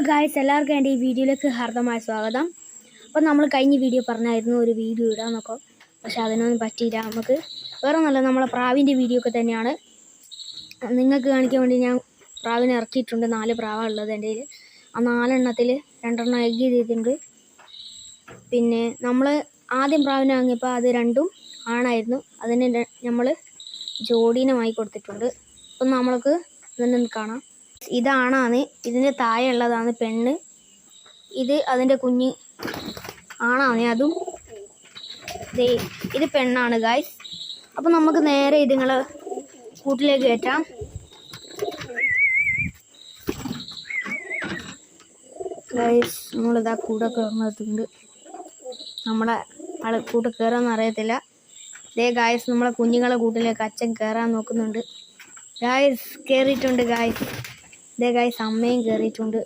Guys, എല്ലാവർക്കും എൻ്റെ ഈ വീഡിയോയിലേക്ക് ഹാർദമായ സ്വാഗതം. അപ്പോൾ നമ്മൾ കഴിഞ്ഞ വീഡിയോ പറഞ്ഞായിരുന്നു ഒരു വീഡിയോ ഇടാമെന്നൊക്കെ, പക്ഷെ അതിനൊന്നും പറ്റിയില്ല. നമുക്ക് വേറെ നല്ല നമ്മളെ പ്രാവിൻ്റെ വീഡിയോ ഒക്കെ തന്നെയാണ് നിങ്ങൾക്ക് കാണിക്കാൻ വേണ്ടി ഞാൻ പ്രാവിനെ ഇറക്കിയിട്ടുണ്ട്. 4 പ്രാവാണ് ഉള്ളത് എൻ്റെ കയ്യിൽ. ആ 4 എണ്ണത്തിൽ 2 എണ്ണം എഗ് ചെയ്തിട്ടുണ്ട്. പിന്നെ നമ്മൾ ആദ്യം പ്രാവിനെ വാങ്ങിയപ്പോൾ അത് 2ഉം ആണായിരുന്നു. അതിന് നമ്മൾ ജോഡീനെ വാങ്ങി കൊടുത്തിട്ടുണ്ട്. അപ്പം നമ്മൾക്ക് ഇതിനൊന്ന് കാണാം. ഇതാണാണ്, ഇതിൻ്റെ താഴെ ഉള്ളതാണ് പെണ്ണ്. ഇത് അതിൻ്റെ കുഞ്ഞ് ആണാണ്, അതും ഇത് പെണ്ണാണ് ഗായ്സ്. അപ്പം നമുക്ക് നേരെ ഇതുങ്ങളെ കൂട്ടിലേക്ക് കയറ്റാം. ഗായ്സ്, നമ്മളിതാ കൂടെ കയറുന്നതുണ്ട്. നമ്മളെ കൂട്ട് കയറാമെന്ന് അറിയത്തില്ല. ഇതേ ഗായ്സ്, നമ്മളെ കുഞ്ഞുങ്ങളെ കൂട്ടിലേക്ക് അച്ഛൻ കയറാൻ നോക്കുന്നുണ്ട്. ഗായ്സ് കയറിയിട്ടുണ്ട്. ഗായ്സ് ഇതേ ഗായ്സ്, അമ്മയും കയറിയിട്ടുണ്ട്.